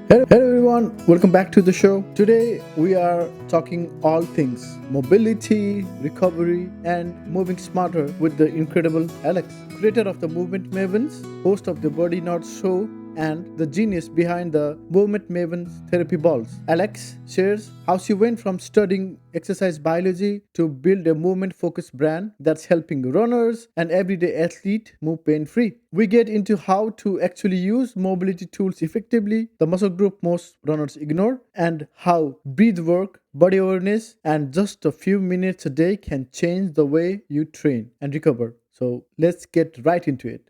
Hello everyone, welcome back to the show. Today we are talking all things mobility, recovery, and moving smarter with the incredible Alex, creator of the Movement Mavens, host of the Body Notes show, and the genius behind the Movement Mavens Therapy Balls. Alex shares how she went from studying exercise biology to build a movement focused brand that's helping runners and everyday athletes move pain free. We get into how to actually use mobility tools effectively, the muscle group most runners ignore, and how breath work, body awareness, and just a few minutes a day can change the way you train and recover. So let's get right into it.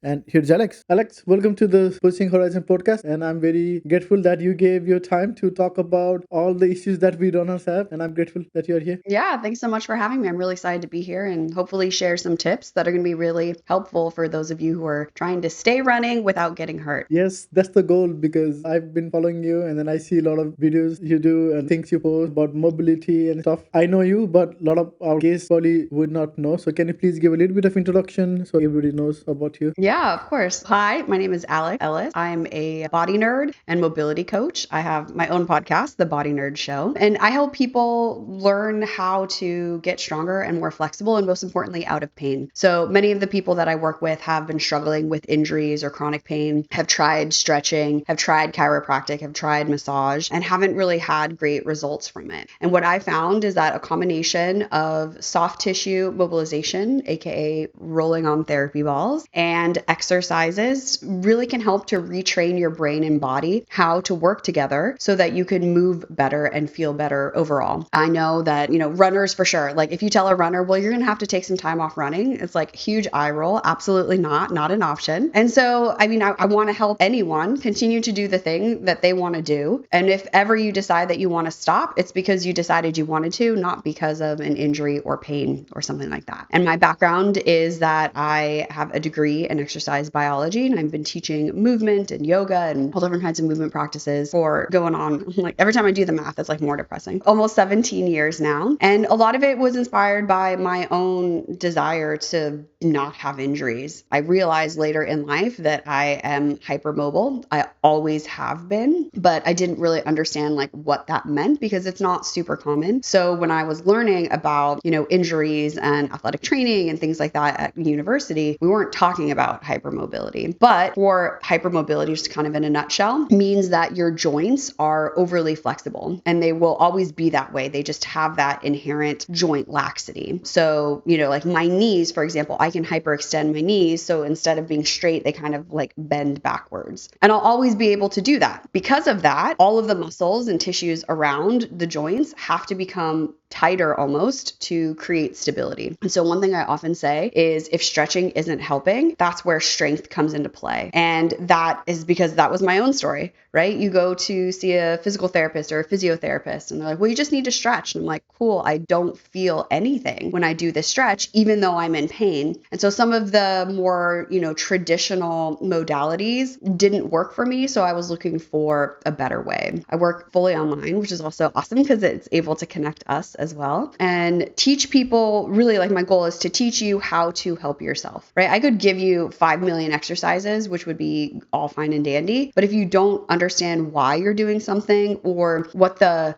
And here's Alex. Alex, welcome to the Pushing Horizon podcast. And I'm very grateful that you gave your time to talk about all the issues that we runners have. And I'm grateful that you're here. Yeah, thanks so much for having me. I'm really excited to be here and hopefully share some tips that are going to be really helpful for those of you who are trying to stay running without getting hurt. Yes, that's the goal because I've been following you and then I see a lot of videos you do and things you post about mobility and stuff. I know you, but a lot of our guests probably would not know. So can you please give a little bit of introduction so everybody knows about you? Yeah, of course. Hi, my name is Alex Ellis. I'm a body nerd and mobility coach. I have my own podcast, The Body Nerd Show, and I help people learn how to get stronger and more flexible and most importantly, out of pain. So many of the people that I work with have been struggling with injuries or chronic pain, have tried stretching, have tried chiropractic, have tried massage, and haven't really had great results from it. And what I found is that a combination of soft tissue mobilization, aka rolling on therapy balls, and exercises really can help to retrain your brain and body how to work together so that you can move better and feel better overall. I know that, runners for sure, like if you tell a runner, well, you're going to have to take some time off running, it's like huge eye roll. Absolutely not an option. And so, I want to help anyone continue to do the thing that they want to do. And if ever you decide that you want to stop, it's because you decided you wanted to, not because of an injury or pain or something like that. And my background is that I have a degree in exercise biology, and I've been teaching movement and yoga and all different kinds of movement practices for going on, like every time I do the math, it's like more depressing, almost 17 years now. And a lot of it was inspired by my own desire to not have injuries. I realized later in life that I am hypermobile. I always have been, but I didn't really understand like what that meant because it's not super common. So when I was learning about, injuries and athletic training and things like that at university, we weren't talking about hypermobility. But for hypermobility, just kind of in a nutshell, means that your joints are overly flexible and they will always be that way. They just have that inherent joint laxity. So, like my knees, for example, I can hyperextend my knees. So instead of being straight, they kind of like bend backwards. And I'll always be able to do that. Because of that, all of the muscles and tissues around the joints have to become tighter almost to create stability. And so one thing I often say is if stretching isn't helping, that's where strength comes into play. And that is because that was my own story, right? You go to see a physical therapist or a physiotherapist and they're like, well, you just need to stretch. And I'm like, cool, I don't feel anything when I do this stretch, even though I'm in pain. And so some of the more, traditional modalities didn't work for me. So I was looking for a better way. I work fully online, which is also awesome because it's able to connect us as well and teach people. Really, like my goal is to teach you how to help yourself, right? I could give you 5 million exercises, which would be all fine and dandy. But if you don't understand why you're doing something or what the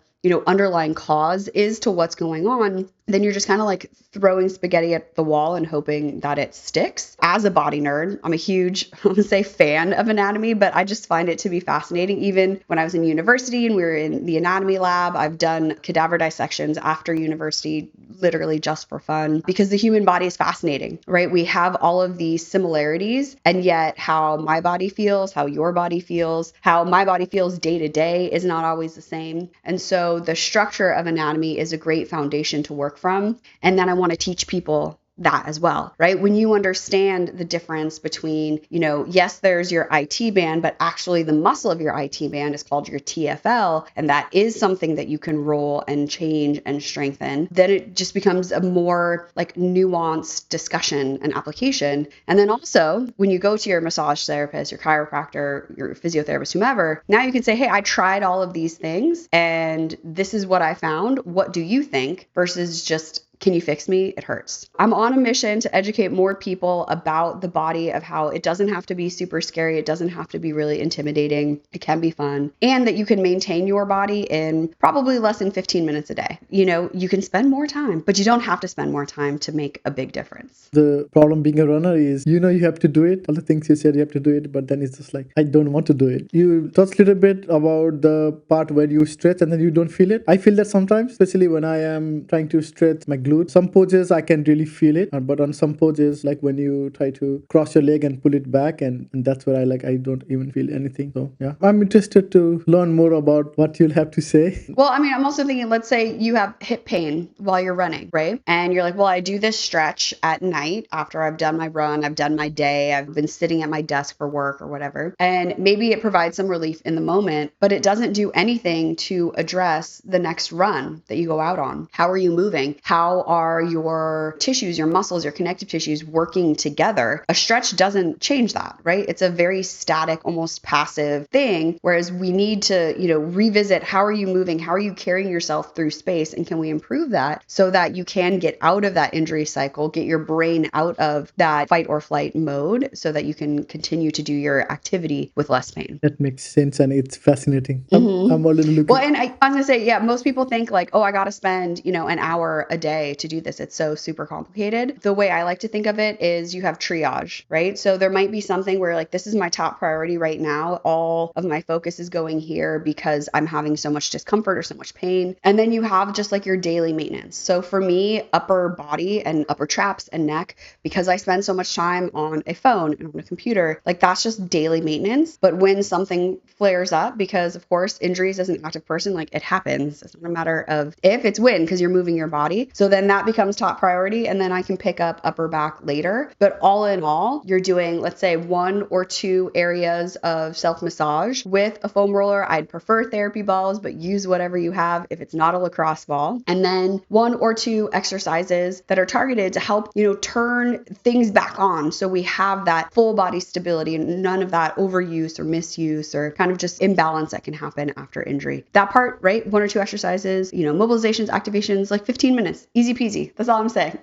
underlying cause is to what's going on, then you're just kind of like throwing spaghetti at the wall and hoping that it sticks. As a body nerd, I'm a huge, I want to say fan of anatomy, but I just find it to be fascinating. Even when I was in university and we were in the anatomy lab, I've done cadaver dissections after university, literally just for fun, because the human body is fascinating, right? We have all of these similarities, and yet how my body feels, how your body feels, how my body feels day to day is not always the same. And so the structure of anatomy is a great foundation to work from. And then I want to teach people that as well, right? When you understand the difference between, yes, there's your IT band, but actually the muscle of your IT band is called your TFL, and that is something that you can roll and change and strengthen, then it just becomes a more like nuanced discussion and application. And then also when you go to your massage therapist, your chiropractor, your physiotherapist, whomever, now you can say, hey, I tried all of these things and this is what I found. What do you think? Versus just Can you fix me? It hurts. I'm on a mission to educate more people about the body, of how it doesn't have to be super scary. It doesn't have to be really intimidating. It can be fun, and that you can maintain your body in probably less than 15 minutes a day. You can spend more time, but you don't have to spend more time to make a big difference. The problem being a runner is, you have to do it. All the things you said, you have to do it, but then it's just like, I don't want to do it. You touched a little bit about the part where you stretch and then you don't feel it. I feel that sometimes, especially when I am trying to stretch my glutes. Some poses I can really feel it, but on some poses, like when you try to cross your leg and pull it back, and that's where I don't even feel anything. So yeah, I'm interested to learn more about what you'll have to say. Well, I mean, I'm also thinking, let's say you have hip pain while you're running, right? And you're like, well, I do this stretch at night after I've done my run, I've done my day, I've been sitting at my desk for work or whatever. And maybe it provides some relief in the moment, but it doesn't do anything to address the next run that you go out on. How are you moving? How are your tissues, your muscles, your connective tissues working together? A stretch doesn't change that, right? It's a very static, almost passive thing. Whereas we need to, revisit, how are you moving? How are you carrying yourself through space? And can we improve that so that you can get out of that injury cycle, get your brain out of that fight or flight mode so that you can continue to do your activity with less pain? That makes sense, and it's fascinating. I'm already looking. Well, and I was gonna say, yeah, most people think like, oh, I gotta spend, an hour a day to do this. It's so super complicated. The way I like to think of it is you have triage, right? So there might be something where like, this is my top priority right now. All of my focus is going here because I'm having so much discomfort or so much pain. And then you have just like your daily maintenance. So for me, upper body and upper traps and neck, because I spend so much time on a phone and on a computer, like that's just daily maintenance. But when something flares up, because of course, injuries as an active person, like it happens. It's not a matter of if, it's when, because you're moving your body. So then that becomes top priority. And then I can pick up upper back later. But all in all, you're doing, let's say, 1 or 2 areas of self-massage with a foam roller. I'd prefer therapy balls, but use whatever you have if it's not a lacrosse ball. And then 1 or 2 exercises that are targeted to help, turn things back on. So we have that full body stability and none of that overuse or misuse or kind of just imbalance that can happen after injury. That part, right? 1 or 2 exercises, mobilizations, activations, like 15 minutes, easy peasy. That's all I'm saying.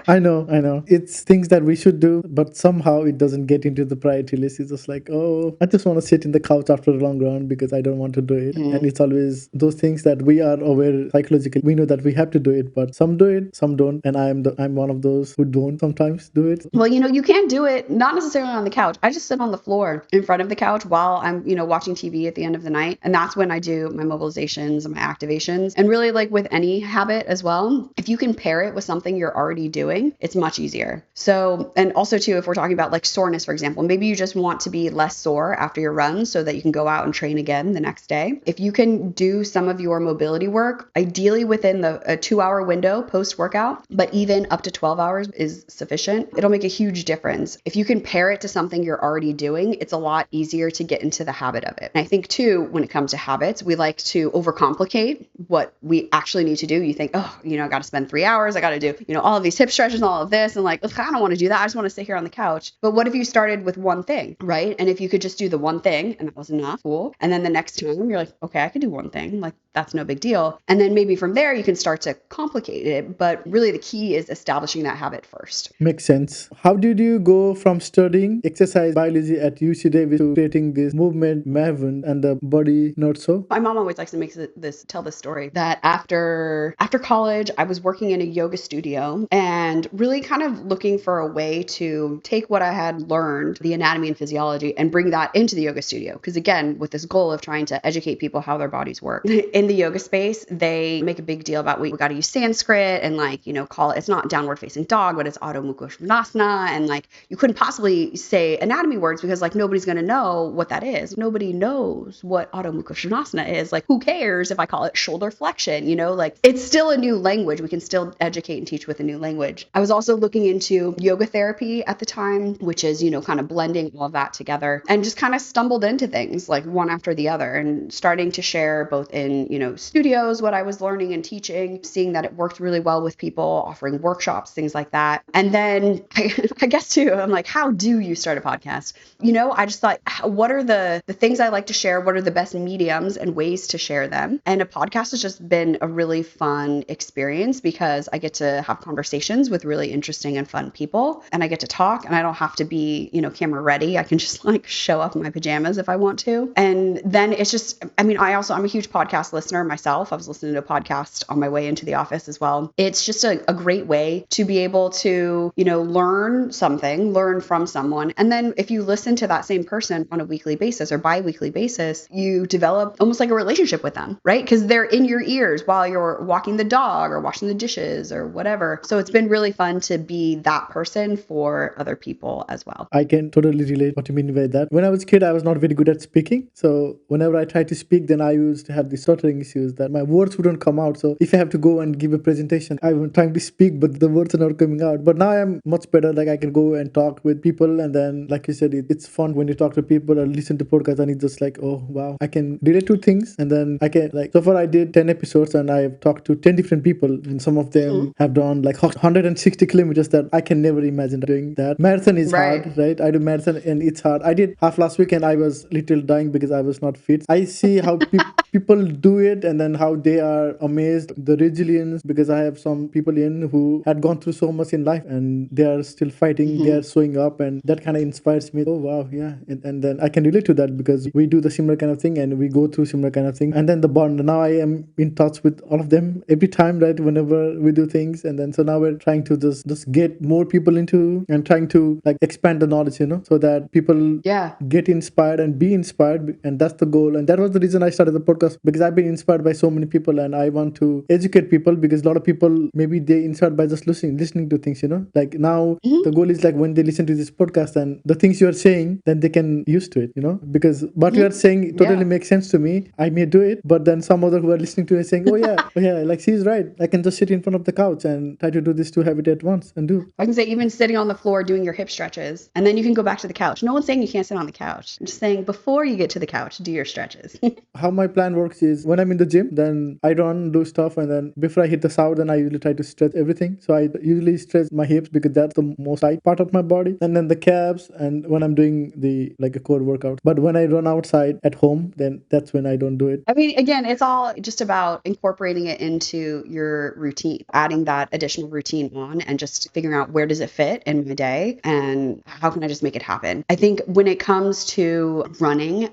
I know. It's things that we should do, but somehow it doesn't get into the priority list. It's just like, oh, I just want to sit in the couch after a long run because I don't want to do it. And it's always those things that we are aware psychologically. We know that we have to do it, but some do it, some don't. And I'm one of those who don't sometimes do it. Well, you can do it not necessarily on the couch. I just sit on the floor in front of the couch while I'm, watching TV at the end of the night. And that's when I do my mobilizations and my activations. And really, like with any habit as well, if you can pair it with something you're already doing, it's much easier. So, and also too, if we're talking about like soreness, for example, maybe you just want to be less sore after your run so that you can go out and train again the next day. If you can do some of your mobility work, ideally within a 2-hour window post-workout, but even up to 12 hours is sufficient, it'll make a huge difference. If you can pair it to something you're already doing, it's a lot easier to get into the habit of it. And I think too, when it comes to habits, we like to overcomplicate what we actually need to do. You think, oh, I got to spend 3 hours. I got to do, all of these hip stretches and all of this. And like, I don't want to do that. I just want to sit here on the couch. But what if you started with one thing, right? And if you could just do the one thing and that was enough, cool. And then the next time you're like, okay, I could do one thing. Like that's no big deal. And then maybe from there you can start to complicate it. But really the key is establishing that habit first. Makes sense. How did you go from studying exercise biology at UC Davis to creating this Movement Maven and the Body Not So? My mom always likes to tell this story that after college, I was working in a yoga studio and really kind of looking for a way to take what I had learned, the anatomy and physiology, and bring that into the yoga studio. Because again, with this goal of trying to educate people how their bodies work. In the yoga space, they make a big deal about we got to use Sanskrit and call it, it's not downward facing dog, but it's Adho Mukha Svanasana. And you couldn't possibly say anatomy words because nobody's going to know what that is. Nobody knows what Adho Mukha Svanasana is. Who cares if I call it shoulder flexion? It's still a new language. We can still educate and teach with a new language. I was also looking into yoga therapy at the time, which is, kind of blending all of that together, and just kind of stumbled into things one after the other and starting to share both in, studios, what I was learning and teaching, seeing that it worked really well with people, offering workshops, things like that. And then I guess too, I'm like, how do you start a podcast? I just thought, what are the things I like to share? What are the best mediums and ways to share them? And a podcast has just been a really fun experience because I get to have conversations with really interesting and fun people, and I get to talk, and I don't have to be, camera ready. I can just like show up in my pajamas if I want to. And then it's just, I'm a huge podcast listener myself. I was listening to a podcast on my way into the office as well. It's just a great way to be able to, learn from someone. And then if you listen to that same person on a weekly basis or bi-weekly basis, you develop almost like a relationship with them, right? Because they're in your ears while you're walking the dog or washing the dishes or whatever. So it's been really fun to be that person for other people as well. I can totally relate what you mean by that. When I was a kid, I was not very good at speaking. So whenever I tried to speak, then I used to have these stuttering issues that my words wouldn't come out. So if I have to go and give a presentation, I'm trying to speak, but the words are not coming out. But now I'm much better. Like I can go and talk with people. And then, like you said, it's fun when you talk to people or listen to podcasts, and it's just like, oh, wow, I can relate to things. And then I can, like, so far I did 10 episodes and I've talked to 10 different people. And some of them have done like 160 kilometers that I can never imagine doing that. Marathon is hard, right? I do marathon and it's hard. I did half last week and I was little dying because I was not fit. I see how people do it and then how they are amazed, the resilience, because I have some people in who had gone through so much in life and they are still fighting, they are showing up, and that kind of inspires me. Oh wow, yeah. And then I can relate to that because we do the similar kind of thing and we go through similar kind of thing. And then the bond, now I am in touch with all of them every time, right? Whenever we do things. And then so now we're trying to just get more people into and trying to like expand the knowledge, so that people get inspired and be inspired. And that's the goal. And that was the reason I started the podcast, because I've been inspired by so many people and I want to educate people, because a lot of people, maybe they inspired by just listening to things, like now the goal is like when they listen to this podcast and the things you are saying, then they can use to it, because what you are saying totally makes sense to me. I may do it, but then some other who are listening to it saying, oh yeah, like she's right. I can just sit in front of the couch and try to do these two habits at once and do. I can say even sitting on the floor doing your hip stretches, and then you can go back to the couch. No one's saying you can't sit on the couch. I'm just saying before you get to the couch, do your stretches. How my plan works is when I'm in the gym, then I run, do stuff, and then before I hit the shower, then I usually try to stretch everything. So I usually stretch my hips because that's the most tight part of my body, and then the calves, and when I'm doing the like a core workout. But when I run outside at home, then that's when I don't do it. I mean, again, it's all just about incorporating it into your routine, adding that additional routine on and just figuring out where does it fit in my day and how can I just make it happen. I think when it comes to running,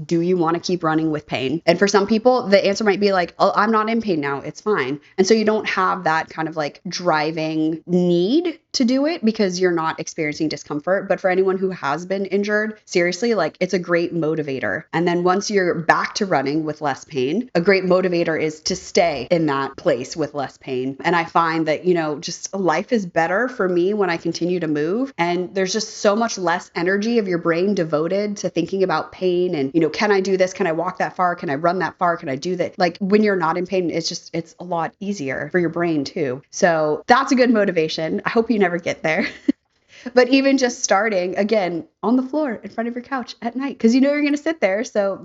do you want to keep running with pain? And for some people, the answer might be like, oh, I'm not in pain now, it's fine. And so you don't have that kind of like driving need to do it because you're not experiencing discomfort. But for anyone who has been injured, seriously, like it's a great motivator. And then once you're back to running with less pain, a great motivator is to stay in that place with less pain. And I find that, just life is better for me when I continue to move. And there's just so much less energy of your brain devoted to thinking about pain and, can I do this? Can I walk that far? Can I run that far? Can I do that? Like when you're not in pain, it's a lot easier for your brain too. So that's a good motivation. I hope you never get there. But even just starting again on the floor in front of your couch at night, because you're going to sit there. So,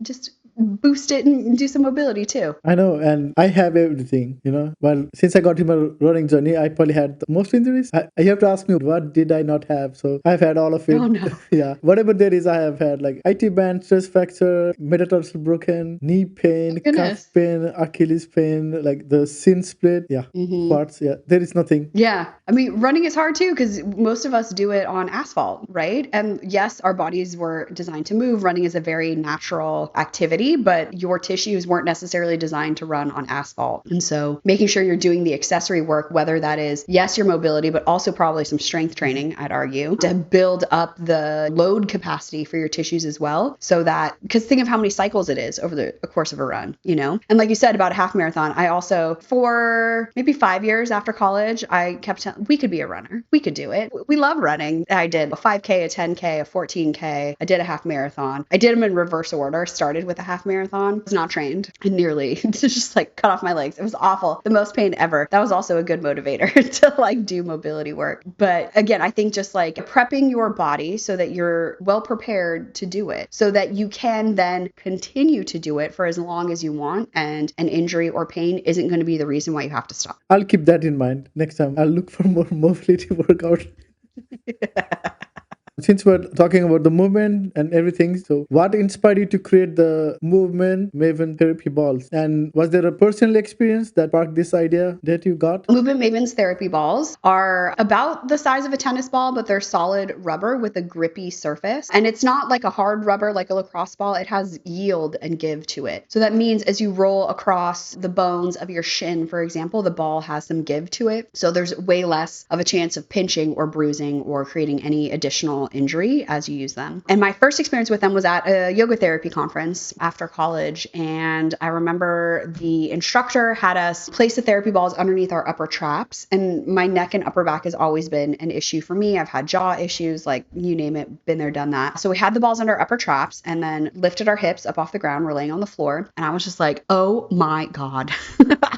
just boost it and do some mobility too. I know, and I have everything, Well, since I got in my running journey, I probably had the most injuries. You have to ask me, what did I not have? So I've had all of it. Oh, no. Yeah. Whatever there is, I have had like IT band, stress fracture, metatarsal broken, knee pain, calf pain, Achilles pain, like the shin split. Yeah. Parts. Yeah. There is nothing. Yeah. I mean, running is hard too, because most of us do it on asphalt, right? And yes, our bodies were designed to move. Running is a very natural activity, but your tissues weren't necessarily designed to run on asphalt. And so making sure you're doing the accessory work, whether that is, yes, your mobility, but also probably some strength training, I'd argue, to build up the load capacity for your tissues as well. So that, because think of how many cycles it is over the course of a run, And like you said about a half marathon, I also, for maybe 5 years after college, I kept telling, we could be a runner. We could do it. We love running. I did a 5K, a 10K, a 14K. I did a half marathon. I did them in reverse order, started with a half marathon. I was not trained and nearly just like cut off my legs. It was awful. The most pain ever. That was also a good motivator to like do mobility work. But again, I think just like prepping your body so that you're well prepared to do it so that you can then continue to do it for as long as you want, and an injury or pain isn't going to be the reason why you have to stop. I'll keep that in mind next time. I'll look for more mobility workout. Since we're talking about the movement and everything, so what inspired you to create the Movement Maven Therapy Balls? And was there a personal experience that sparked this idea that you got? Movement Mavens Therapy Balls are about the size of a tennis ball, but they're solid rubber with a grippy surface. And it's not like a hard rubber like a lacrosse ball. It has yield and give to it. So that means as you roll across the bones of your shin, for example, the ball has some give to it. So there's way less of a chance of pinching or bruising or creating any additional injury as you use them. And my first experience with them was at a yoga therapy conference after college. And I remember the instructor had us place the therapy balls underneath our upper traps. And my neck and upper back has always been an issue for me. I've had jaw issues, like you name it, been there, done that. So we had the balls under our upper traps and then lifted our hips up off the ground. We're laying on the floor. And I was just like, oh my God.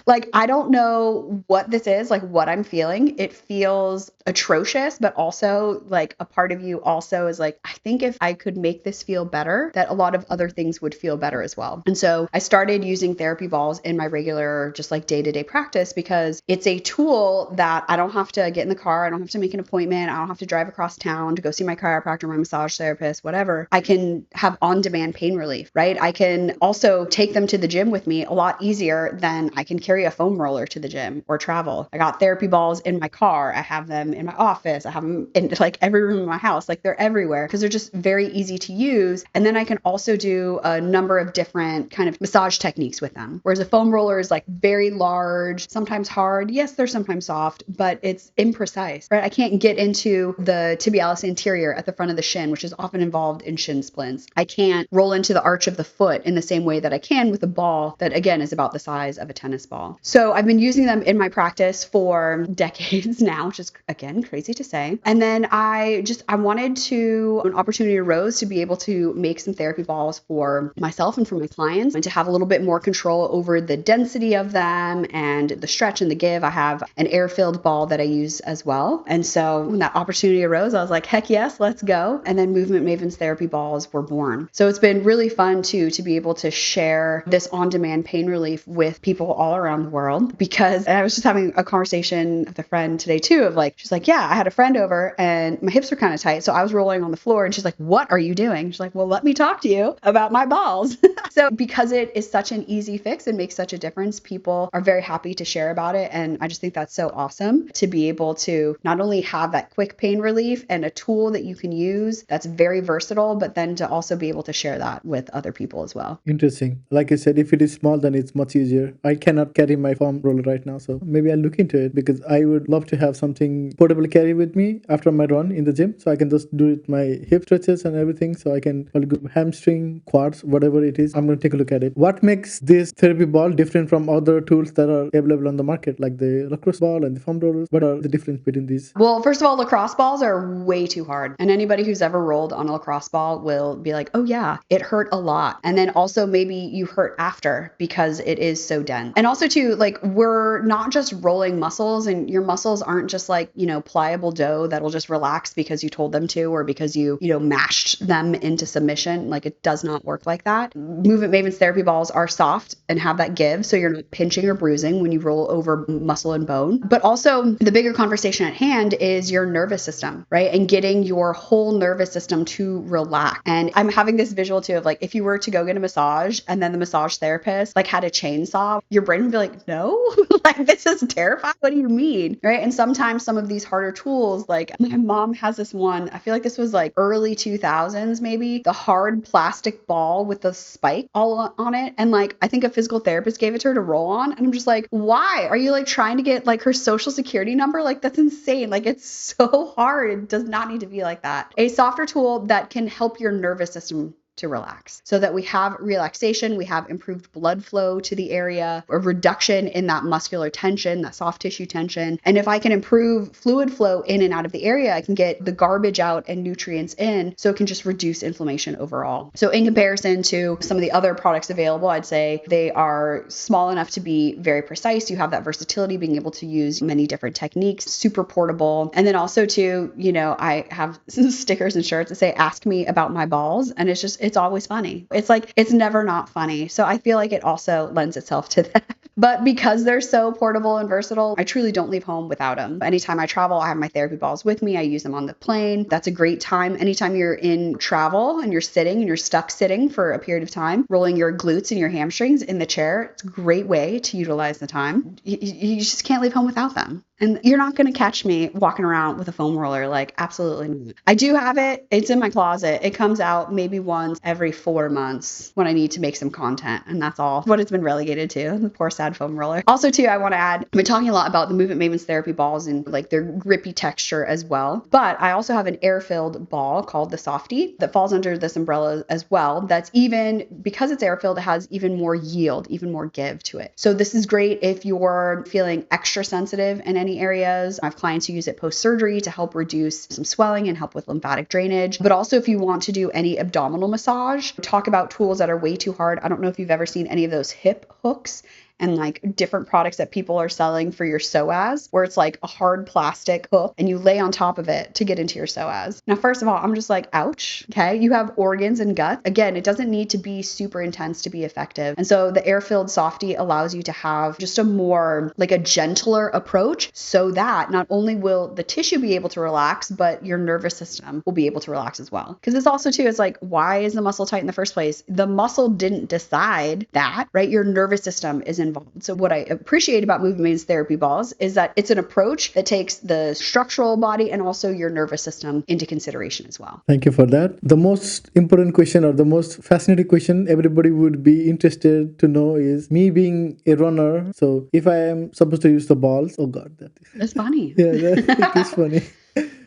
Like, I don't know what this is, like what I'm feeling. It feels atrocious, but also like a part of you also is like, I think if I could make this feel better, that a lot of other things would feel better as well. And so I started using therapy balls in my regular, just like day-to-day practice, because it's a tool that I don't have to get in the car. I don't have to make an appointment. I don't have to drive across town to go see my chiropractor, my massage therapist, whatever. I can have on-demand pain relief, right? I can also take them to the gym with me a lot easier than I can carry a foam roller to the gym or travel. I got therapy balls in my car. I have them in my office. I have them in like every room in my house. Like they're everywhere because they're just very easy to use. And then I can also do a number of different kind of massage techniques with them. Whereas a foam roller is like very large, sometimes hard. Yes, they're sometimes soft, but it's imprecise, right? I can't get into the tibialis anterior at the front of the shin, which is often involved in shin splints. I can't roll into the arch of the foot in the same way that I can with a ball that, again, is about the size of a tennis ball. So I've been using them in my practice for decades now, which is, again, crazy to say. And then I wanted to, an opportunity arose to be able to make some therapy balls for myself and for my clients and to have a little bit more control over the density of them and the stretch and the give. I have an air-filled ball that I use as well. And so when that opportunity arose, I was like, heck yes, let's go. And then Movement Mavens Therapy Balls were born. So it's been really fun too, to be able to share this on-demand pain relief with people all around the world, because I was just having a conversation with a friend today too of like, she's like, yeah, I had a friend over and my hips were kind of tight. So I was rolling on the floor and she's like, what are you doing? She's like, well, let me talk to you about my balls. So because it is such an easy fix and makes such a difference, people are very happy to share about it. And I just think that's so awesome to be able to not only have that quick pain relief and a tool that you can use that's very versatile, but then to also be able to share that with other people as well. Interesting. Like I said, if it is small, then it's much easier. I cannot carry my foam roller right now, so maybe I'll look into it because I would love to have something portable to carry with me after my run in the gym, so I can just do it my hip stretches and everything. So I can hamstring, quads, whatever it is. I'm going to take a look at it. What makes this therapy ball different from other tools that are available on the market, like the lacrosse ball and the foam rollers? What are the difference between these? Well, first of all, lacrosse balls are way too hard. And anybody who's ever rolled on a lacrosse ball will be like, oh yeah, it hurt a lot. And then also maybe you hurt after because it is so dense. And also too, like we're not just rolling muscles, and your muscles aren't just like, pliable dough that'll just relax because you told them to, or because you mashed them into submission. Like it does not work like that. Movement Mavens Therapy Balls are soft and have that give. So you're not pinching or bruising when you roll over muscle and bone. But also the bigger conversation at hand is your nervous system, right? And getting your whole nervous system to relax. And I'm having this visual too of like, if you were to go get a massage and then the massage therapist like had a chainsaw, your brain would be like, no, like this is terrifying. What do you mean? Right. And sometimes some of these harder tools, like my mom has this one, I feel like this was like early 2000s, maybe, the hard plastic ball with the spike all on it. And like, I think a physical therapist gave it to her to roll on. And I'm just like, why are you like trying to get like her social security number? Like that's insane. Like it's so hard. It does not need to be like that. A softer tool that can help your nervous system to relax, so that we have relaxation, we have improved blood flow to the area, a reduction in that muscular tension, that soft tissue tension. And if I can improve fluid flow in and out of the area, I can get the garbage out and nutrients in, so it can just reduce inflammation overall. So in comparison to some of the other products available, I'd say they are small enough to be very precise. You have that versatility, being able to use many different techniques, super portable. And then also too, I have stickers and shirts that say, ask me about my balls. And it's always funny. It's like, it's never not funny. So I feel like it also lends itself to that. But because they're so portable and versatile, I truly don't leave home without them. Anytime I travel, I have my therapy balls with me. I use them on the plane. That's a great time. Anytime you're in travel and you're sitting and you're stuck sitting for a period of time, rolling your glutes and your hamstrings in the chair, it's a great way to utilize the time. You just can't leave home without them. And you're not going to catch me walking around with a foam roller, like absolutely not. I do have it. It's in my closet. It comes out maybe once every 4 months when I need to make some content. And that's all what it's been relegated to, the poor sad foam roller. Also too, I want to add, I've been talking a lot about the Movement Mavens Therapy Balls and like their grippy texture as well. But I also have an air-filled ball called the Softie that falls under this umbrella as well. That's even, because it's air-filled, it has even more yield, even more give to it. So this is great if you're feeling extra sensitive in any areas. I have clients who use it post-surgery to help reduce some swelling and help with lymphatic drainage. But also if you want to do any abdominal massage, talk about tools that are way too hard. I don't know if you've ever seen any of those hip hooks and like different products that people are selling for your psoas, where it's like a hard plastic hook and you lay on top of it to get into your psoas. Now, first of all, I'm just like, ouch. Okay. You have organs and gut. Again, it doesn't need to be super intense to be effective. And so the air-filled Softie allows you to have just a more like a gentler approach, so that not only will the tissue be able to relax, but your nervous system will be able to relax as well. Because it's also too, it's like, why is the muscle tight in the first place? The muscle didn't decide that, right? Your nervous system is involved. So what I appreciate about Movement Mavens Therapy Balls is that it's an approach that takes the structural body and also your nervous system into consideration as well. Thank you for that. The most important question, or the most fascinating question everybody would be interested to know, is me being a runner. So if I am supposed to use the balls, oh God, That's funny. yeah, it is funny.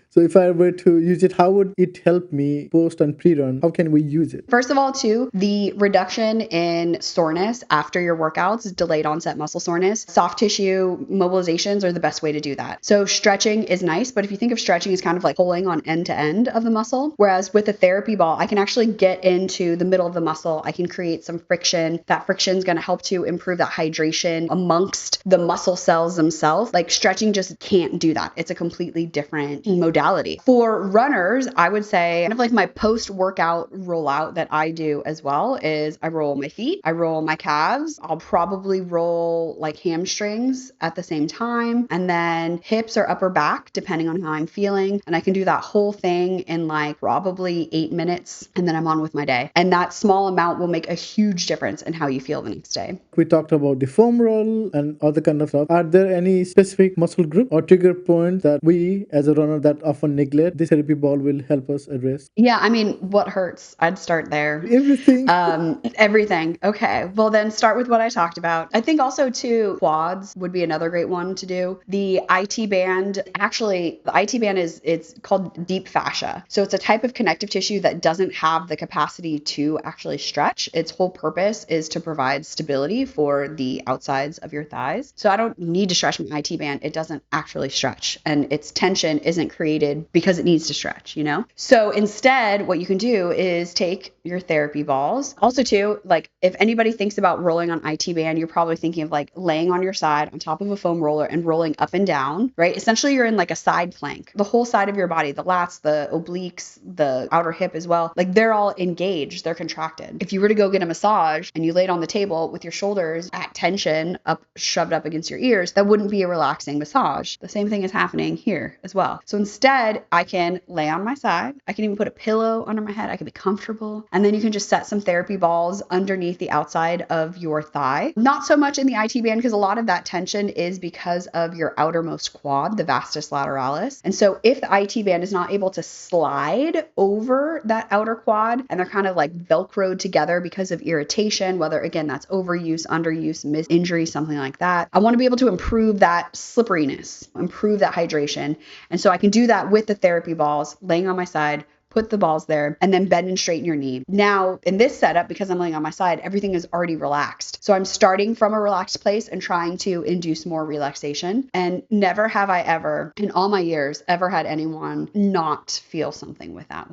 So if I were to use it, how would it help me post and pre-run? How can we use it? First of all, too, the reduction in soreness after your workouts, delayed onset muscle soreness, soft tissue mobilizations are the best way to do that. So stretching is nice, but if you think of stretching as kind of like pulling on end to end of the muscle, whereas with a therapy ball, I can actually get into the middle of the muscle. I can create some friction. That friction is going to help to improve that hydration amongst the muscle cells themselves. Like stretching just can't do that. It's a completely different modality. For runners, I would say kind of like my post-workout rollout that I do as well is I roll my feet, I roll my calves, I'll probably roll like hamstrings at the same time, and then hips or upper back, depending on how I'm feeling. And I can do that whole thing in like probably 8 minutes, and then I'm on with my day. And that small amount will make a huge difference in how you feel the next day. We talked about the foam roll and other kind of stuff. Are there any specific muscle group or trigger points that we as a runner that often neglect this therapy ball will help us address? Yeah, I mean, what hurts? I'd start there. Everything. Everything. Okay. Well, then start with what I talked about. I think also too, quads would be another great one to do. The IT band, actually, the IT band it's called deep fascia. So it's a type of connective tissue that doesn't have the capacity to actually stretch. Its whole purpose is to provide stability for the outsides of your thighs. So I don't need to stretch my IT band. It doesn't actually stretch, and its tension isn't created because it needs to stretch, So instead, what you can do is take your therapy balls. Also too, like if anybody thinks about rolling on IT band, you're probably thinking of like laying on your side on top of a foam roller and rolling up and down, right? Essentially, you're in like a side plank. The whole side of your body, the lats, the obliques, the outer hip as well, like they're all engaged, they're contracted. If you were to go get a massage and you laid on the table with your shoulders at tension up, shoved up against your ears, that wouldn't be a relaxing massage. The same thing is happening here as well. So instead, I can lay on my side. I can even put a pillow under my head. I can be comfortable. And then you can just set some therapy balls underneath the outside of your thigh. Not so much in the IT band, because a lot of that tension is because of your outermost quad, the vastus lateralis. And so if the IT band is not able to slide over that outer quad and they're kind of like Velcroed together because of irritation, whether again, that's overuse, underuse, injury, something like that, I want to be able to improve that slipperiness, improve that hydration. And so I can do that with the therapy balls, laying on my side, put the balls there, and then bend and straighten your knee. Now, in this setup, because I'm laying on my side, everything is already relaxed. So I'm starting from a relaxed place and trying to induce more relaxation. And never have I ever, in all my years, ever had anyone not feel something with that.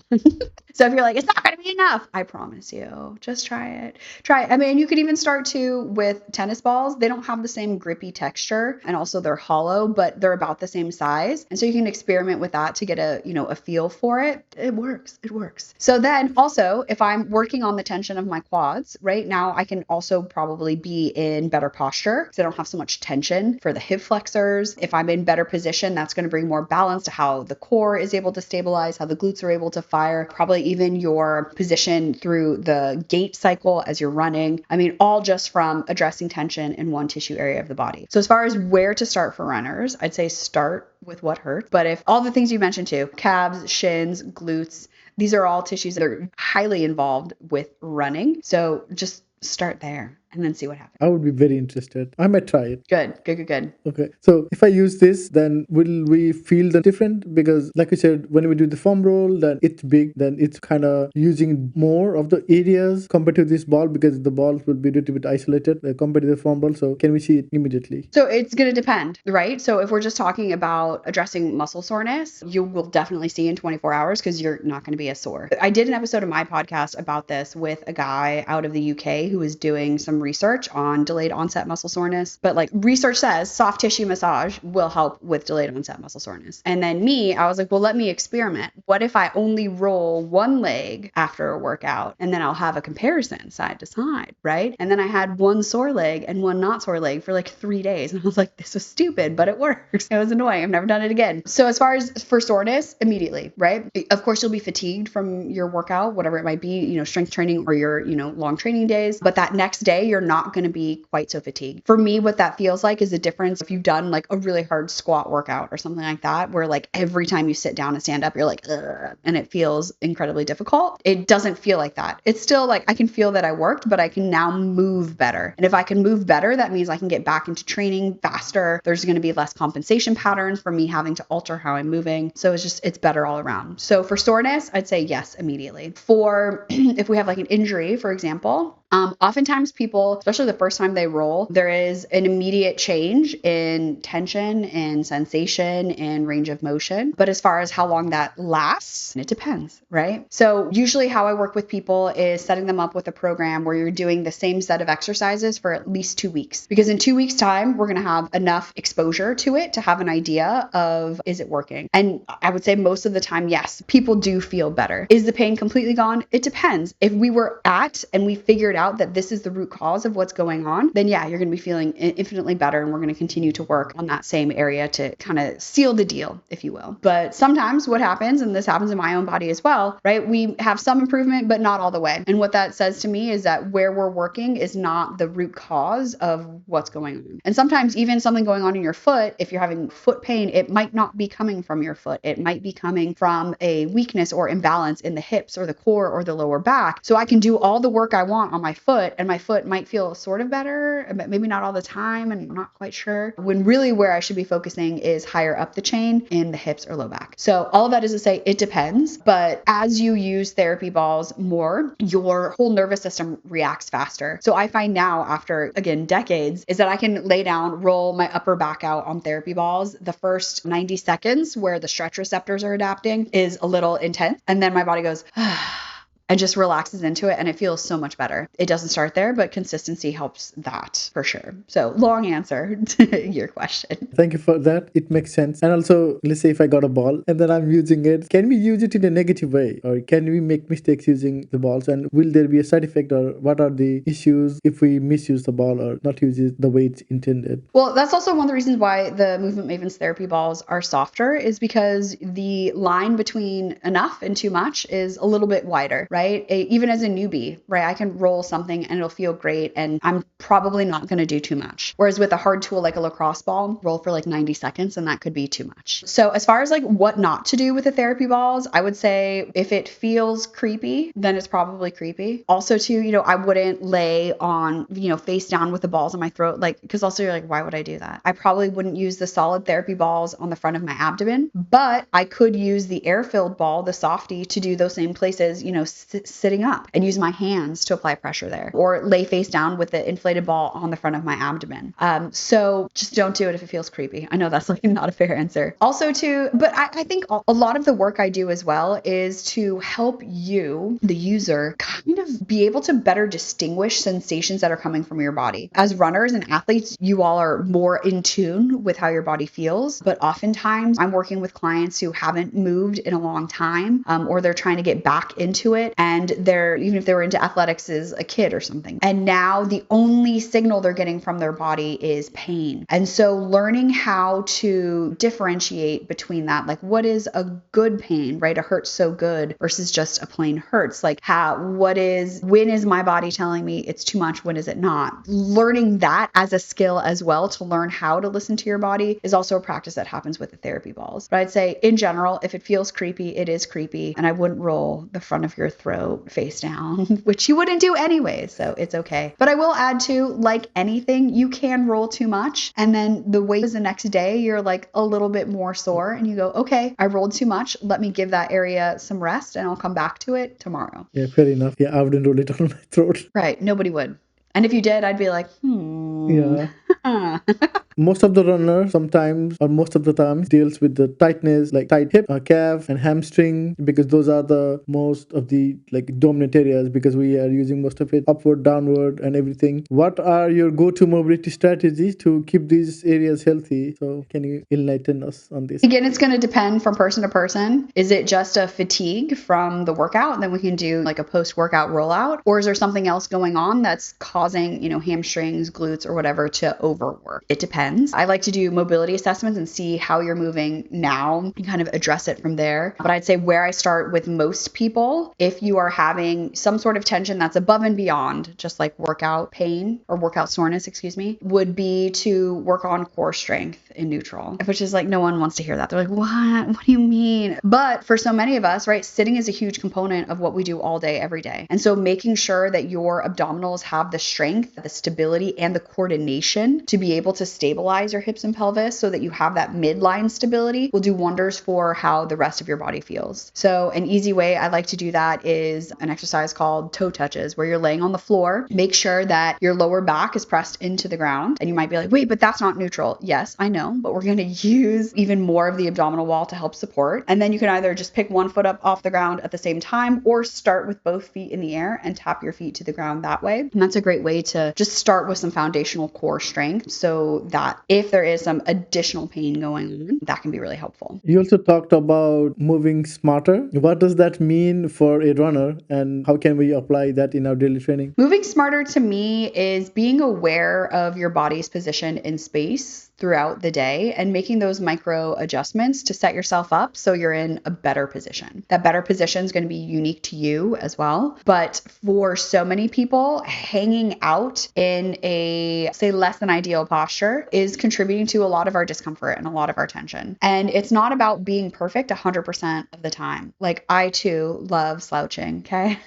So if you're like, it's not going to be enough, I promise you, just try it. Try it. I mean, you could even start too with tennis balls. They don't have the same grippy texture, and also they're hollow, but they're about the same size. And so you can experiment with that to get a feel for it. It works. It works. So then also, if I'm working on the tension of my quads, right now, I can also probably be in better posture because I don't have so much tension for the hip flexors. If I'm in better position, that's going to bring more balance to how the core is able to stabilize, how the glutes are able to fire, probably even your position through the gait cycle as you're running. I mean, all just from addressing tension in one tissue area of the body. So as far as where to start for runners, I'd say start with what hurts. But if all the things you mentioned too, calves, shins, glutes, these are all tissues that are highly involved with running. So just start there and then see what happens. I would be very interested. I might try it. Good. Okay. So if I use this, then will we feel the different? Because like you said, when we do the foam roll, then it's big, then it's kind of using more of the areas compared to this ball because the balls will be a little bit isolated compared to the foam roll. So can we see it immediately? So it's going to depend, right? So if we're just talking about addressing muscle soreness, you will definitely see in 24 hours because you're not going to be as sore. I did an episode of my podcast about this with a guy out of the UK who was doing some research on delayed onset muscle soreness. But like research says soft tissue massage will help with delayed onset muscle soreness. And then I was like, well, let me experiment. What if I only roll one leg after a workout and then I'll have a comparison side to side, right? And then I had one sore leg and one not sore leg for like 3 days. And I was like, this was stupid, but it works. It was annoying. I've never done it again. So as far as for soreness, immediately, right? Of course, you'll be fatigued from your workout, whatever it might be, strength training or your, long training days. But that next day, you're not going to be quite so fatigued. For me, what that feels like is a difference if you've done like a really hard squat workout or something like that, where like every time you sit down and stand up, you're like, ugh, and it feels incredibly difficult. It doesn't feel like that. It's still like I can feel that I worked, but I can now move better. And if I can move better, that means I can get back into training faster. There's going to be less compensation patterns for me having to alter how I'm moving. So it's better all around. So for soreness, I'd say yes, immediately. For if we have like an injury, for example, oftentimes people, especially the first time they roll, there is an immediate change in tension and sensation and range of motion. But as far as how long that lasts, it depends, right? So usually how I work with people is setting them up with a program where you're doing the same set of exercises for at least 2 weeks. Because in 2 weeks time, we're going to have enough exposure to it to have an idea of, is it working? And I would say most of the time, yes, people do feel better. Is the pain completely gone? It depends. If we were and we figured out that this is the root cause of what's going on, then yeah, you're going to be feeling infinitely better. And we're going to continue to work on that same area to kind of seal the deal, if you will. But sometimes what happens, and this happens in my own body as well, right? We have some improvement, but not all the way. And what that says to me is that where we're working is not the root cause of what's going on. And sometimes even something going on in your foot, if you're having foot pain, it might not be coming from your foot. It might be coming from a weakness or imbalance in the hips or the core or the lower back. So I can do all the work I want on my foot and my foot might feel sort of better, but maybe not all the time, and I'm not quite sure. When really where I should be focusing is higher up the chain in the hips or low back. So all of that is to say it depends, but as you use therapy balls more, your whole nervous system reacts faster. So I find now after, again, decades, is that I can lay down, roll my upper back out on therapy balls. The first 90 seconds where the stretch receptors are adapting is a little intense. And then my body goes, and just relaxes into it and it feels so much better. It doesn't start there, but consistency helps that for sure. So long answer to your question. Thank you for that. It makes sense. And also, let's say if I got a ball and then I'm using it, can we use it in a negative way? Or can we make mistakes using the balls? And will there be a side effect, or what are the issues if we misuse the ball or not use it the way it's intended? Well, that's also one of the reasons why the Movement Mavens Therapy Balls are softer, is because the line between enough and too much is a little bit wider, right? right? Even as a newbie, right? I can roll something and it'll feel great and I'm probably not going to do too much. Whereas with a hard tool like a lacrosse ball, roll for like 90 seconds and that could be too much. So as far as like what not to do with the therapy balls, I would say if it feels creepy, then it's probably creepy. Also too, I wouldn't lay on, face down with the balls in my throat, like, because also you're like, why would I do that? I probably wouldn't use the solid therapy balls on the front of my abdomen, but I could use the air-filled ball, the softie, to do those same places, sitting up and use my hands to apply pressure there, or lay face down with the inflated ball on the front of my abdomen. So just don't do it if it feels creepy. I know that's like not a fair answer. Also too, but I think a lot of the work I do as well is to help you, the user, kind of be able to better distinguish sensations that are coming from your body. As runners and athletes, you all are more in tune with how your body feels, but oftentimes I'm working with clients who haven't moved in a long time, or they're trying to get back into it, and even if they were into athletics as a kid or something, and now the only signal they're getting from their body is pain. And so learning how to differentiate between that, like what is a good pain, right? A hurts so good versus just a plain hurts. Like when is my body telling me it's too much? When is it not? Learning that as a skill as well, to learn how to listen to your body, is also a practice that happens with the therapy balls. But I'd say in general, if it feels creepy, it is creepy. And I wouldn't roll the front of your throat face down, which you wouldn't do anyway. So it's okay. But I will add to, like anything, you can roll too much. And then the weight is the next day, you're like a little bit more sore and you go, okay, I rolled too much. Let me give that area some rest and I'll come back to it tomorrow. Yeah, fair enough. Yeah, I wouldn't roll it on my throat. Right. Nobody would. And if you did, I'd be like, Yeah. Most of the runners sometimes or most of the time deals with the tightness, like tight hip, calf and hamstring, because those are the most of the like dominant areas, because we are using most of it upward, downward and everything. What are your go-to mobility strategies to keep these areas healthy? So can you enlighten us on this? Again, it's going to depend from person to person. Is it just a fatigue from the workout? Then we can do like a post-workout rollout. Or is there something else going on that's causing, hamstrings, glutes, or whatever to overwork? It depends. I like to do mobility assessments and see how you're moving now and kind of address it from there. But I'd say where I start with most people, if you are having some sort of tension that's above and beyond just like workout pain or workout soreness, would be to work on core strength in neutral, which is like, no one wants to hear that. They're like, what do you mean? But for so many of us, right, sitting is a huge component of what we do all day, every day. And so making sure that your abdominals have the strength, the stability, and the coordination to be able to stabilize your hips and pelvis so that you have that midline stability will do wonders for how the rest of your body feels. So an easy way I like to do that is an exercise called toe touches, where you're laying on the floor. Make sure that your lower back is pressed into the ground. And you might be like, wait, but that's not neutral. Yes, I know, but we're going to use even more of the abdominal wall to help support. And then you can either just pick one foot up off the ground at the same time, or start with both feet in the air and tap your feet to the ground that way. And that's a great way to just start with some foundational core strength, so that if there is some additional pain going on, that can be really helpful. You also talked about moving smarter. What does that mean for a runner, and how can we apply that in our daily training? Moving smarter to me is being aware of your body's position in space throughout the day and making those micro adjustments to set yourself up so you're in a better position. That better position is going to be unique to you as well. But for so many people, hanging out in a, say, less than ideal posture is contributing to a lot of our discomfort and a lot of our tension. And it's not about being perfect 100% of the time. Like, I too love slouching, okay?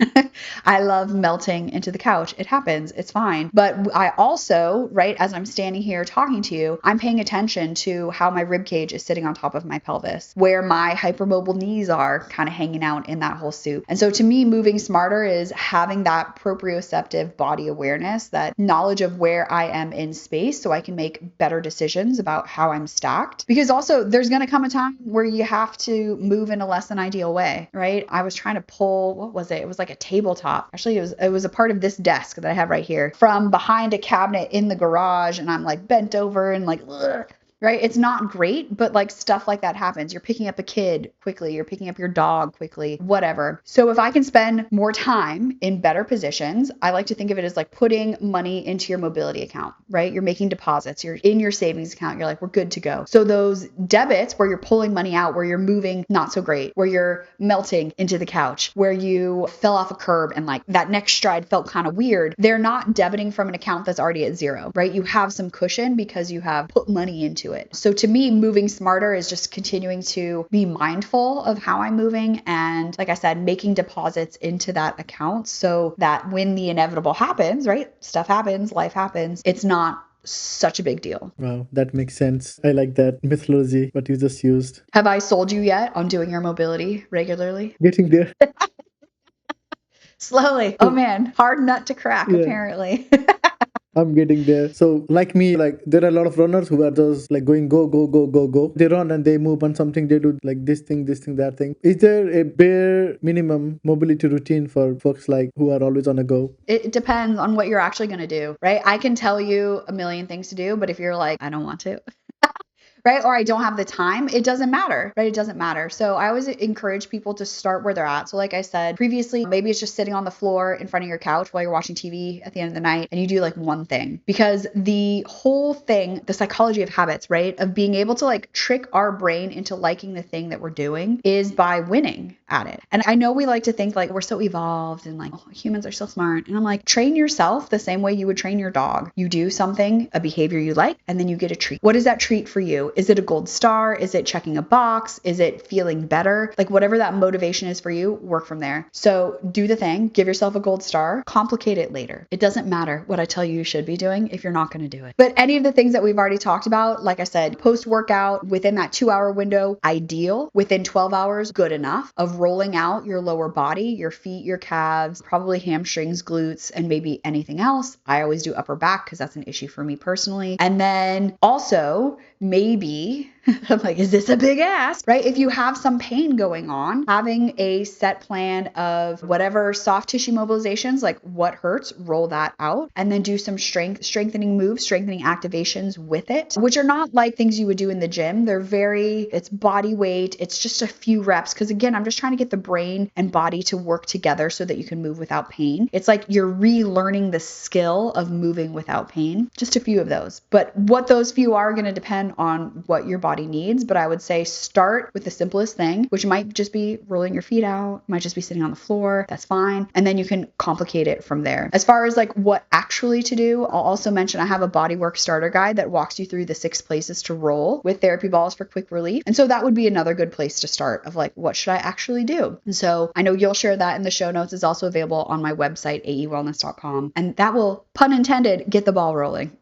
I love melting into the couch. It happens. It's fine. But I also, right, as I'm standing here talking to you, I'm paying attention to how my rib cage is sitting on top of my pelvis, where my hypermobile knees are kind of hanging out in that whole soup. And so to me, moving smarter is having that proprioceptive body awareness, that knowledge of where I am in space, so I can make better decisions about how I'm stacked. Because also there's going to come a time where you have to move in a less than ideal way, right? I was trying to pull, what was it? It was like a tabletop. Actually, it was a part of this desk that I have right here from behind a cabinet in the garage. And I'm like bent over and like, ugh, right? It's not great, but like stuff like that happens. You're picking up a kid quickly, you're picking up your dog quickly, whatever. So if I can spend more time in better positions, I like to think of it as like putting money into your mobility account, right? You're making deposits, you're in your savings account, you're like, we're good to go. So those debits where you're pulling money out, where you're moving not so great, where you're melting into the couch, where you fell off a curb and like that next stride felt kind of weird, they're not debiting from an account that's already at zero, right? You have some cushion because you have put money into it. So to me, moving smarter is just continuing to be mindful of how I'm moving. And like I said, making deposits into that account so that when the inevitable happens, right? Stuff happens, life happens, it's not such a big deal. Wow, that makes sense. I like that mythology, what you just used. Have I sold you yet on doing your mobility regularly? Getting there. Slowly. Oh man, hard nut to crack, Yeah. apparently. I'm getting there. So, like me, like there are a lot of runners who are just like going go, go, go, go, go. They run and they move on something. They do like this thing, that thing. Is there a bare minimum mobility routine for folks like who are always on a go? It depends on what you're actually going to do, right? I can tell you a million things to do, but if you're like, I don't want to, right? Or I don't have the time, it doesn't matter, right? It doesn't matter. So I always encourage people to start where they're at. So like I said previously, maybe it's just sitting on the floor in front of your couch while you're watching TV at the end of the night and you do like one thing, because the whole thing, the psychology of habits, right? Of being able to like trick our brain into liking the thing that we're doing is by winning at it. And I know we like to think like we're so evolved and like, oh, humans are so smart. And I'm like, train yourself the same way you would train your dog. You do something, a behavior you like, and then you get a treat. What is that treat for you? Is it a gold star? Is it checking a box? Is it feeling better? Like whatever that motivation is for you, work from there. So do the thing, give yourself a gold star, complicate it later. It doesn't matter what I tell you should be doing if you're not going to do it. But any of the things that we've already talked about, like I said, post-workout within that 2-hour window, ideal. Within 12 hours, good enough of rolling out your lower body, your feet, your calves, probably hamstrings, glutes, and maybe anything else. I always do upper back because that's an issue for me personally. And then also maybe I'm like, is this a big ask, right? If you have some pain going on, having a set plan of whatever soft tissue mobilizations, like what hurts, roll that out, and then do some strengthening moves, strengthening activations with it, which are not like things you would do in the gym. It's body weight. It's just a few reps. Cause again, I'm just trying to get the brain and body to work together so that you can move without pain. It's like you're relearning the skill of moving without pain. Just a few of those, but what those few are going to depend on what your body needs. But I would say start with the simplest thing, which might just be rolling your feet out, might just be sitting on the floor. That's fine. And then you can complicate it from there. As far as like what actually to do, I'll also mention I have a bodywork starter guide that walks you through the 6 places to roll with therapy balls for quick relief. And so that would be another good place to start of like, what should I actually do? And so I know you'll share that in the show notes. Is also available on my website, aewellness.com. And that will, pun intended, get the ball rolling.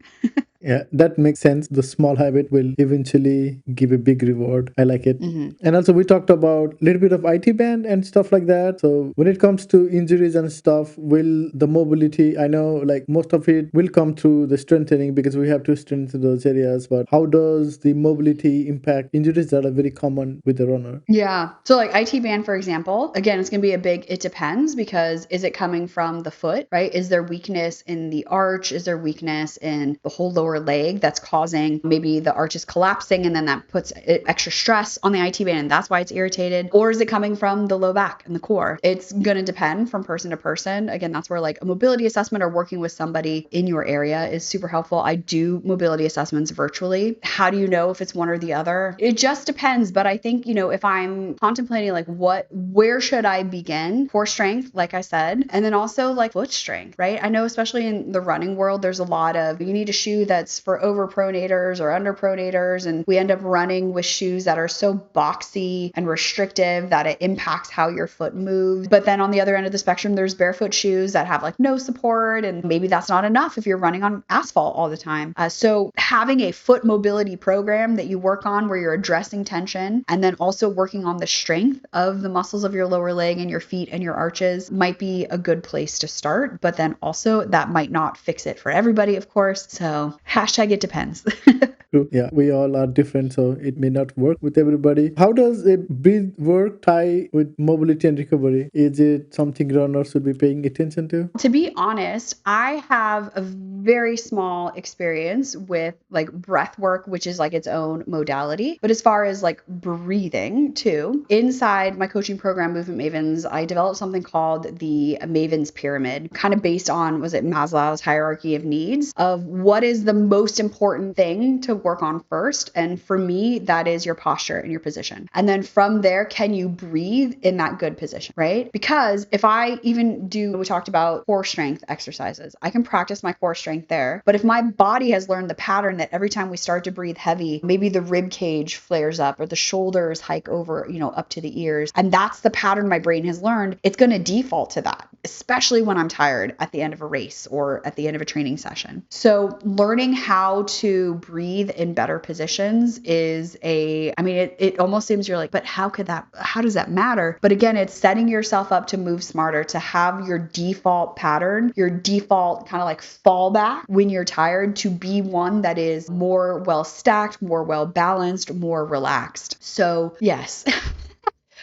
Yeah, that makes sense. The small habit will eventually give a big reward. I like it. And also, we talked about a little bit of IT band and stuff like that. So, when it comes to injuries and stuff, will the mobility, I know like most of it will come through the strengthening because we have to strengthen those areas. But how does the mobility impact injuries that are very common with the runner? Yeah. So like IT band, for example, again, it's going to be it depends because is it coming from the foot, right? Is there weakness in the arch? Is there weakness in the whole lower leg that's causing maybe the arch is collapsing and then that puts extra stress on the IT band and that's why it's irritated? Or is it coming from the low back and the core? It's going to depend from person to person. Again, that's where like a mobility assessment or working with somebody in your area is super helpful. I do mobility assessments virtually. How do you know if it's one or the other? It just depends. But I think, if I'm contemplating like where should I begin? Core strength, like I said, and then also like foot strength, right? I know especially in the running world, there's a lot of, you need a shoe that's for overpronators or underpronators. And we end up running with shoes that are so boxy and restrictive that it impacts how your foot moves. But then on the other end of the spectrum, there's barefoot shoes that have like no support. And maybe that's not enough if you're running on asphalt all the time. So having a foot mobility program that you work on where you're addressing tension and then also working on the strength of the muscles of your lower leg and your feet and your arches might be a good place to start. But then also that might not fix it for everybody, of course. So hashtag it depends. True. Yeah, we all are different, so it may not work with everybody. How does a breathe work tie with mobility and recovery? Is it something runners should be paying attention to? To be honest, I have a very small experience with like breath work, which is like its own modality. But as far as like breathing too, inside my coaching program, Movement Mavens, I developed something called the Mavens Pyramid, kind of based on, was it Maslow's hierarchy of needs, of what is the most important thing to work on first. And for me, that is your posture and your position. And then from there, can you breathe in that good position, right? Because if I even do, we talked about core strength exercises, I can practice my core strength there. But if my body has learned the pattern that every time we start to breathe heavy, maybe the rib cage flares up or the shoulders hike over, up to the ears, and that's the pattern my brain has learned, it's going to default to that, especially when I'm tired at the end of a race or at the end of a training session. So learning how to breathe in better positions is it almost seems you're like, but how does that matter? But again, it's setting yourself up to move smarter, to have your default pattern, your default kind of like fallback when you're tired, to be one that is more well stacked, more well balanced, more relaxed. So yes.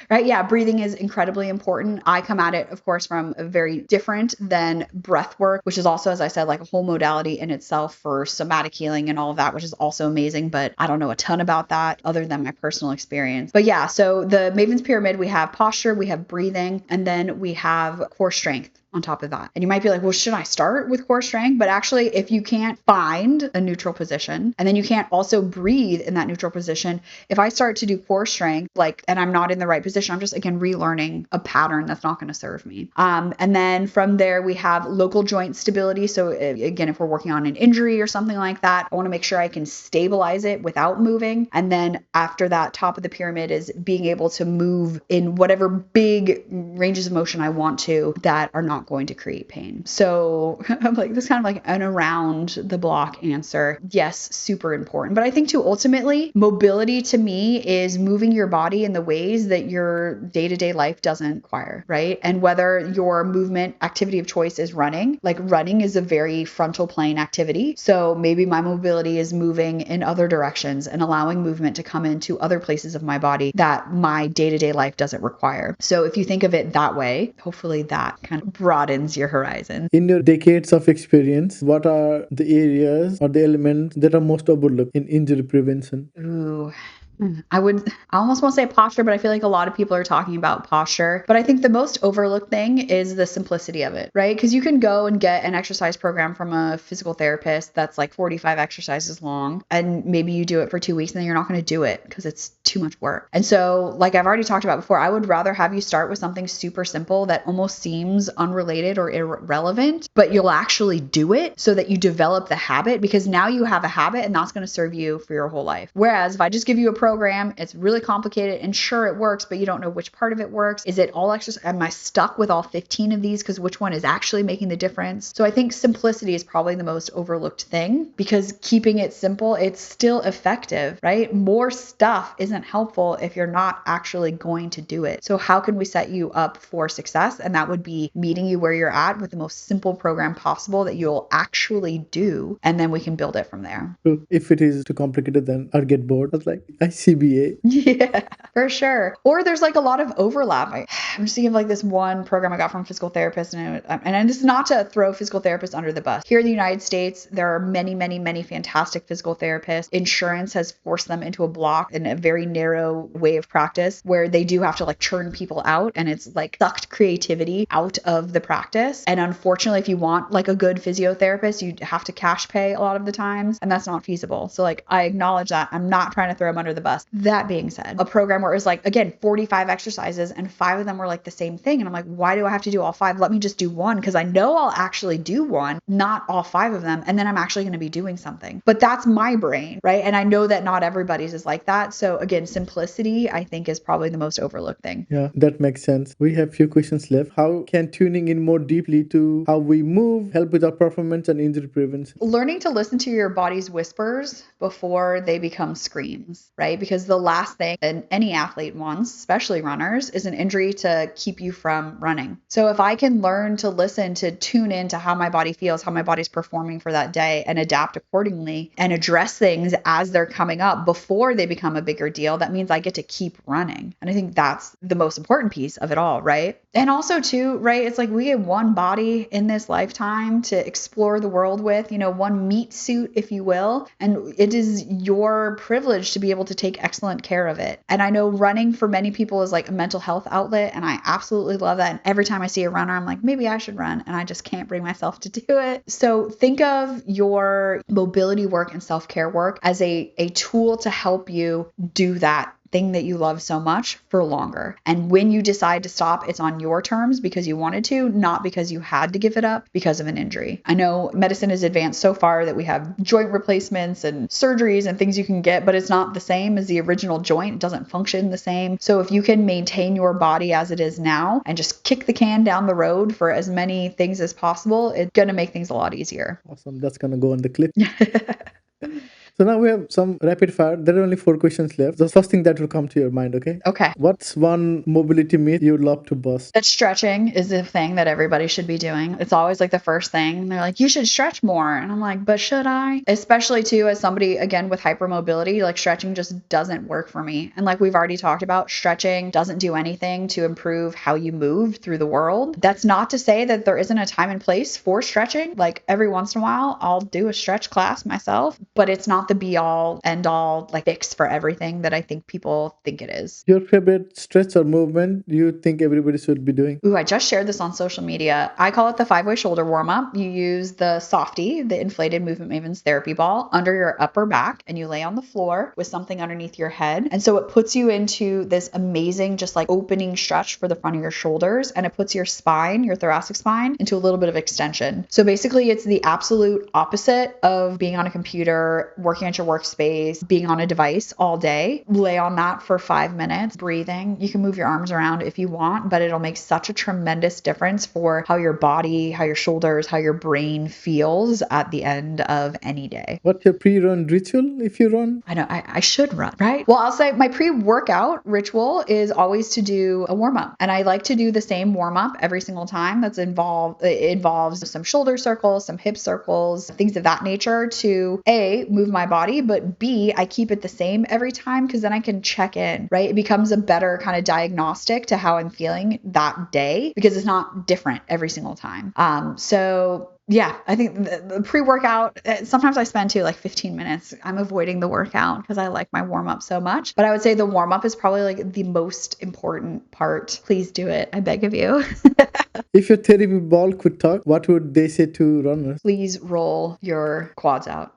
Right? Yeah, breathing is incredibly important. I come at it, of course, from a very different than breath work, which is also, as I said, like a whole modality in itself for somatic healing and all of that, which is also amazing. But I don't know a ton about that other than my personal experience. But yeah, so the Maven's Pyramid, we have posture, we have breathing, and then we have core strength on top of that. And you might be like, well, should I start with core strength? But actually, if you can't find a neutral position and then you can't also breathe in that neutral position, if I start to do core strength, and I'm not in the right position, I'm just, again, relearning a pattern that's not going to serve me. And then from there, we have local joint stability. So again, if we're working on an injury or something like that, I want to make sure I can stabilize it without moving. And then after that, top of the pyramid is being able to move in whatever big ranges of motion I want to that are not going to create pain. So I'm like, this kind of like an around the block answer. Yes, super important. But I think too, ultimately, mobility to me is moving your body in the ways that your day-to-day life doesn't require, right? And whether your movement activity of choice is running, like running is a very frontal plane activity. So maybe my mobility is moving in other directions and allowing movement to come into other places of my body that my day-to-day life doesn't require. So if you think of it that way, hopefully that kind of broadens your horizon. In your decades of experience, what are the areas or the elements that are most overlooked in injury prevention? Ooh. I almost want to say posture, but I feel like a lot of people are talking about posture. But I think the most overlooked thing is the simplicity of it, right? Because you can go and get an exercise program from a physical therapist that's like 45 exercises long, and maybe you do it for 2 weeks and then you're not going to do it because it's too much work. And so, like I've already talked about before, I would rather have you start with something super simple that almost seems unrelated or irrelevant, but you'll actually do it so that you develop the habit, because now you have a habit and that's going to serve you for your whole life. Whereas if I just give you a program, it's really complicated, and sure, it works, but you don't know which part of it works. Is it all exercise? Am I stuck with all 15 of these because which one is actually making the difference? So I think simplicity is probably the most overlooked thing, because keeping it simple, it's still effective, right? More stuff isn't helpful if you're not actually going to do it. So how can we set you up for success? And that would be meeting you where you're at with the most simple program possible that you'll actually do, and then we can build it from there. So if it is too complicated, then I'll get bored. I was like, ICBA. Yeah, for sure. Or there's like a lot of overlap. I'm just thinking of like this one program I got from a physical therapist, and this is not to throw physical therapists under the bus. Here in the United States, there are many, many, many fantastic physical therapists. Insurance has forced them into a block in a very narrow way of practice where they do have to like churn people out, and it's like sucked creativity out of the practice. And unfortunately, if you want like a good physiotherapist, you have to cash pay a lot of the times, and that's not feasible. So like, I acknowledge that. I'm not trying to throw them under the bus. That being said, a program where it was like, again, 45 exercises and 5 of them were like the same thing. And I'm like, why do I have to do all 5? Let me just do one, because I know I'll actually do one, not all 5 of them. And then I'm actually going to be doing something. But that's my brain, right? And I know that not everybody's is like that. So again, simplicity, I think, is probably the most overlooked thing. Yeah, that makes sense. We have few questions left. How can tuning in more deeply to how we move help with our performance and injury prevention? Learning to listen to your body's whispers before they become screams, right? right? Because the last thing that any athlete wants, especially runners, is an injury to keep you from running. So if I can learn to listen, to tune into how my body feels, how my body's performing for that day, and adapt accordingly and address things as they're coming up before they become a bigger deal, that means I get to keep running. And I think that's the most important piece of it all, right? And also too, right, it's like we get one body in this lifetime to explore the world with, one meat suit, if you will, and it is your privilege to be able to take excellent care of it. And I know running for many people is like a mental health outlet, and I absolutely love that. And every time I see a runner, I'm like, maybe I should run, and I just can't bring myself to do it. So think of your mobility work and self-care work as a tool to help you do that thing that you love so much for longer. And when you decide to stop, it's on your terms because you wanted to, not because you had to give it up because of an injury. I know medicine has advanced so far that we have joint replacements and surgeries and things you can get, but it's not the same as the original joint. It doesn't function the same. So if you can maintain your body as it is now and just kick the can down the road for as many things as possible, it's going to make things a lot easier. Awesome. That's going to go on the clip. So now we have some rapid fire. There are only 4 questions left. The first thing that will come to your mind, okay? Okay. What's one mobility myth you'd love to bust? That stretching is the thing that everybody should be doing. It's always like the first thing. They're like, you should stretch more. And I'm like, but should I? Especially too, as somebody, again, with hypermobility, like stretching just doesn't work for me. And like we've already talked about, stretching doesn't do anything to improve how you move through the world. That's not to say that there isn't a time and place for stretching. Like every once in a while, I'll do a stretch class myself, but it's not the be all end all like fix for everything that I think people think it is. Your favorite stretch or movement you think everybody should be doing? Ooh, I just shared this on social media. I call it the 5-way shoulder warm up. You use the softie, the inflated Movement Mavens Therapy Ball, under your upper back, and you lay on the floor with something underneath your head. And so it puts you into this amazing, just like opening stretch for the front of your shoulders, and it puts your spine, your thoracic spine, into a little bit of extension. So basically, it's the absolute opposite of being on a computer, working at your workspace, being on a device all day. Lay on that for 5 minutes, breathing. You can move your arms around if you want, but it'll make such a tremendous difference for how your body, how your shoulders, how your brain feels at the end of any day. What's your pre-run ritual if you run? I know I should run, right? Well, I'll say my pre-workout ritual is always to do a warm-up. And I like to do the same warm-up every single time. It involves some shoulder circles, some hip circles, things of that nature to A, move my body, but B, I keep it the same every time because then I can check in, right? It becomes a better kind of diagnostic to how I'm feeling that day because it's not different every single time. So yeah, I think the pre-workout, sometimes I spend too like 15 minutes. I'm avoiding the workout because I like my warm-up so much. But I would say the warm-up is probably like the most important part. Please do it. I beg of you. If your therapy ball could talk, what would they say to runners? Please roll your quads out.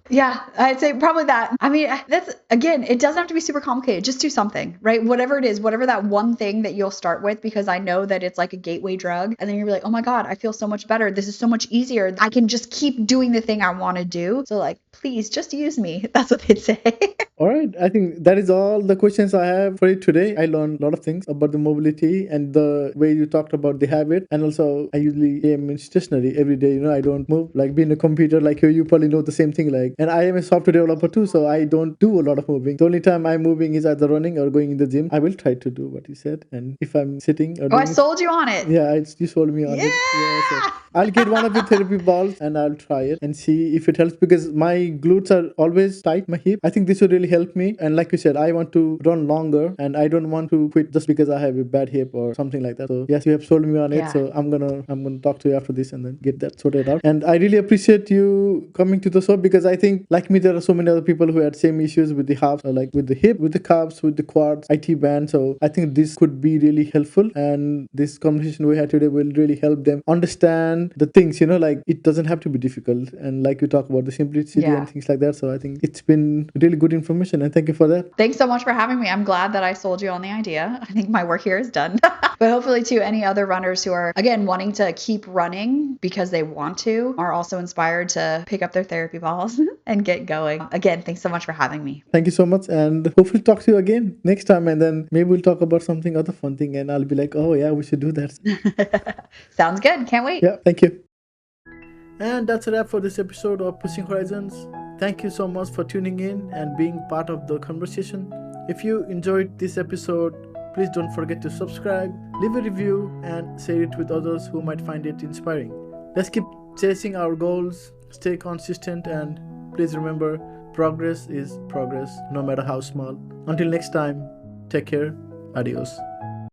Yeah, I'd say probably that. I mean, that's, again, it doesn't have to be super complicated. Just do something, right? Whatever it is, whatever that one thing that you'll start with, because I know that it's like a gateway drug. And then you're like, oh my God, I feel so much better. This is so much easier. I can just keep doing the thing I want to do. So like, please just use me. That's what they'd say. All right. I think that is all the questions I have for you today. I learned a lot of things about the mobility and the way you talked about the habit. And also, I usually am stationary every day. I don't move. Like being a computer, like you probably know the same thing. Like, and I am a software developer too, so I don't do a lot of moving. The only time I'm moving is either running or going in the gym. I will try to do what you said. And if I'm sitting or I sold you on it. Yeah, you sold me on it. Yeah, so I'll get one of the therapy balls and I'll try it and see if it helps because my glutes are always tight, my hip. I think this would really help me. And like you said, I want to run longer and I don't want to quit just because I have a bad hip or something like that. So yes, you have sold me on it. So I'm gonna talk to you after this and then get that sorted out. And I really appreciate you coming to the show because I think like me, there are so many other people who had same issues with the halves, like with the hip, with the calves, with the quads, IT band. So I think this could be really helpful. And this conversation we had today will really help them understand the things, like it doesn't have to be difficult. And like you talk about the simplicity and things like that. So I think it's been really good information and thank you for that. Thanks so much for having me. I'm glad that I sold you on the idea. I think my work here is done. But hopefully too, any other runners who are, again, wanting to keep running because they want to are also inspired to pick up their therapy balls and get going. Again, thanks so much for having me. Thank you so much. And hopefully talk to you again next time. And then maybe we'll talk about something other fun thing. And I'll be like, oh yeah, we should do that. Sounds good. Can't wait. Yeah, thank you. And that's a wrap for this episode of Pushing Horizons. Thank you so much for tuning in and being part of the conversation. If you enjoyed this episode, please don't forget to subscribe, leave a review, and share it with others who might find it inspiring. Let's keep chasing our goals, stay consistent, and please remember, progress is progress, no matter how small. Until next time, take care. Adios.